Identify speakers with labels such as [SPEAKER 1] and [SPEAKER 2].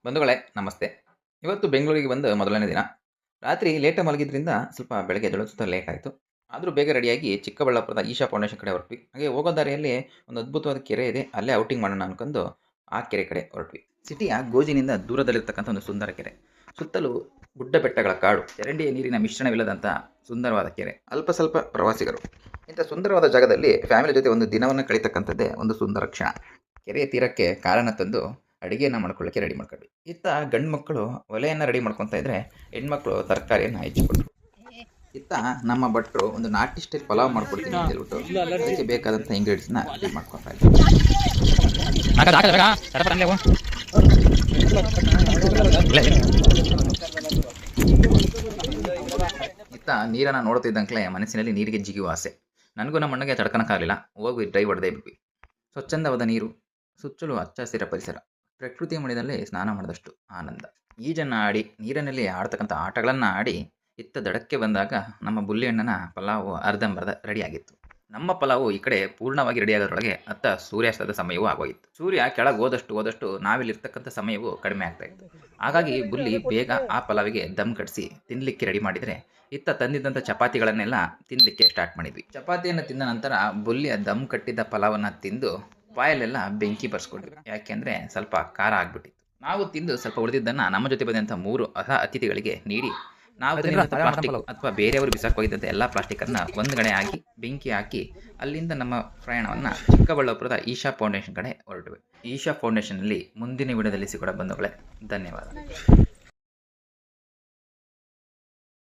[SPEAKER 1] ಬಂಧುಗಳೇ ನಮಸ್ತೆ. ಇವತ್ತು ಬೆಂಗಳೂರಿಗೆ ಬಂದು ಮೊದಲನೇ ದಿನ. ರಾತ್ರಿ ಲೇಟಾಗಿ ಮಲಗಿದ್ರಿಂದ ಸ್ವಲ್ಪ ಬೆಳಗ್ಗೆ ಎದ್ದೇಳೋದು ಸ್ವಲ್ಪ ಲೇಟ್ ಆಯಿತು. ಆದರೂ ಬೇಗ ರೆಡಿಯಾಗಿ ಚಿಕ್ಕಬಳ್ಳಾಪುರದ ಈಶಾ ಫೌಂಡೇಶನ್ ಕಡೆ ಹೊರಟ್ವಿ. ಹಾಗೆ ಹೋಗೋ ದಾರಿಯಲ್ಲಿ ಒಂದು ಅದ್ಭುತವಾದ ಕೆರೆ ಇದೆ. ಅಲ್ಲೇ ಔಟಿಂಗ್ ಮಾಡೋಣ ಅನ್ಕೊಂಡು ಆ ಕೆರೆ ಕಡೆ ಹೊರಟ್ವಿ. ಸಿಟಿಯ ಗೋಜಿನಿಂದ ದೂರದಲ್ಲಿರ್ತಕ್ಕಂಥ ಒಂದು ಸುಂದರ ಕೆರೆ. ಸುತ್ತಲೂ ಗುಡ್ಡ ಬೆಟ್ಟಗಳ ಕಾಡು, ಚರಂಡಿಯ ನೀರಿನ ಮಿಶ್ರಣವಿಲ್ಲದಂಥ ಸುಂದರವಾದ ಕೆರೆ. ಅಲ್ಪ ಸ್ವಲ್ಪ ಪ್ರವಾಸಿಗರು. ಇಂಥ ಸುಂದರವಾದ ಜಾಗದಲ್ಲಿ ಫ್ಯಾಮಿಲಿ ಜೊತೆ ಒಂದು ದಿನವನ್ನು ಕಳೀತಕ್ಕಂಥದ್ದೇ ಒಂದು ಸುಂದರ ಕ್ಷಣ. ಕೆರೆಯ ತೀರಕ್ಕೆ ಕಾರನ್ನು ತಂದು ಅಡುಗೆಯನ್ನು ಮಾಡ್ಕೊಳ್ಳೋಕ್ಕೆ ರೆಡಿ ಮಾಡ್ಕೊಂಡ್ವಿ. ಇತ್ತ ಗಂಡು ಮಕ್ಕಳು ಒಲೆಯನ್ನು ರೆಡಿ ಮಾಡ್ಕೊತಾ ಇದ್ರೆ ಹೆಣ್ಮಕ್ಳು ತರಕಾರಿಯನ್ನು ಹೆಚ್ಚಿಕೊಟ್ರು. ಇತ್ತ ನಮ್ಮ ಭಟ್ರು ಒಂದು ನಾಟಿ ಸ್ಟೈಲ್ ಪಲಾವ್ ಮಾಡ್ಕೊಡ್ತೀನಿ ಅಂತ ಹೇಳ್ಬಿಟ್ಟು ಅದಕ್ಕೆ ಬೇಕಾದಂಥ ಇಂಗ್ರೀಡಿಯೆಂಟ್ಸ್ನ ರೆಡಿ ಮಾಡ್ಕೊತಾ ಇದ್ರು. ಇತ್ತ ನೀರನ್ನು ನೋಡ್ತಿದ್ದಂಕ್ಲೆ ಮನಸ್ಸಿನಲ್ಲಿ ನೀರಿಗೆ ಜಿಗಿಯುವ ಆಸೆ. ನನಗೂ ನಮ್ಮ ಅಣ್ಣಗೆ ತಡ್ಕೊಳಕ್ಕಾಗಲಿಲ್ಲ. ಹೋಗಿ ಡ್ರೈವ್ ಹೊಡೆದೇ ಬಿಟ್ವಿ. ಸ್ವಚ್ಛಂದವಾದ ನೀರು, ಸುತ್ತಲೂ ಹಚ್ಚ ಹಸಿರ ಪರಿಸರ, ಪ್ರಕೃತಿಯ ಮಡಿದಲ್ಲಿ ಸ್ನಾನ ಮಾಡಿದಷ್ಟು ಆನಂದ. ಈಜನ್ನು ಆಡಿ ನೀರಿನಲ್ಲಿ ಆಡ್ತಕ್ಕಂಥ ಆಟಗಳನ್ನು ಆಡಿ ಇತ್ತ ದಡಕ್ಕೆ ಬಂದಾಗ ನಮ್ಮ ಬುಲ್ಲಿ ಅಣ್ಣನ ಪಲಾವು ಅರ್ಧಂಬರ್ಧ ರೆಡಿಯಾಗಿತ್ತು. ನಮ್ಮ ಪಲಾವು ಈ ಕಡೆ ಪೂರ್ಣವಾಗಿ ರೆಡಿಯಾಗೋದ್ರೊಳಗೆ ಅತ್ತ ಸೂರ್ಯಾಸ್ತದ ಸಮಯವೂ ಆಗೋಯಿತ್ತು. ಸೂರ್ಯ ಕೆಳಗೆ ಹೋದಷ್ಟು ನಾವಿಲ್ಲಿರ್ತಕ್ಕಂಥ ಸಮಯವು ಕಡಿಮೆ ಆಗ್ತಾ ಇತ್ತು. ಹಾಗಾಗಿ ಬುಲ್ಲಿ ಬೇಗ ಆ ಪಲಾವಿಗೆ ದಮ್ ಕಟ್ಟಿಸಿ ತಿನ್ನಲಿಕ್ಕೆ ರೆಡಿ ಮಾಡಿದರೆ ಇತ್ತ ತಂದಿದ್ದಂಥ ಚಪಾತಿಗಳನ್ನೆಲ್ಲ ತಿನ್ನಲಿಕ್ಕೆ ಸ್ಟಾರ್ಟ್ ಮಾಡಿದ್ವಿ. ಚಪಾತಿಯನ್ನು ತಿಂದ ನಂತರ ಬುಲ್ಲಿಯ ದಮ್ ಕಟ್ಟಿದ್ದ ಪಲಾವನ್ನು ತಿಂದು ಬಾಯಲ್ಲೆಲ್ಲ ಬೆಂಕಿ ಬರ್ಸ್ಕೊಂಡ್ವಿ. ಯಾಕೆಂದರೆ ಸ್ವಲ್ಪ ಖಾರ ಆಗ್ಬಿಟ್ಟಿತ್ತು. ನಾವು ತಿಂದು ಸ್ವಲ್ಪ ಉಳಿದಿದ್ದನ್ನು ನಮ್ಮ ಜೊತೆ ಬಂದಂಥ 3 ಅತಿಥಿಗಳಿಗೆ ನೀಡಿ ನಾವು ಪ್ಲಾಸ್ಟಿಕ್ ಅಥವಾ ಬೇರೆಯವರು ಬಿಸಾಕೋಗಿದ್ದಂಥ ಎಲ್ಲ ಪ್ಲಾಸ್ಟಿಕ್ಕನ್ನು ಒಂದು ಕಡೆ ಹಾಕಿ ಬೆಂಕಿ ಹಾಕಿ ಅಲ್ಲಿಂದ ನಮ್ಮ ಪ್ರಯಾಣವನ್ನು ಚಿಕ್ಕಬಳ್ಳಾಪುರದ ಈಶಾ ಫೌಂಡೇಶನ್ ಕಡೆ ಹೊರಟುವೆ. ಈಶಾ ಫೌಂಡೇಶನ್ನಲ್ಲಿ ಮುಂದಿನ ವಿಡಿಯೋದಲ್ಲಿ ಸಿಗೋಣ ಬಂಧುಗಳೇ. ಧನ್ಯವಾದ.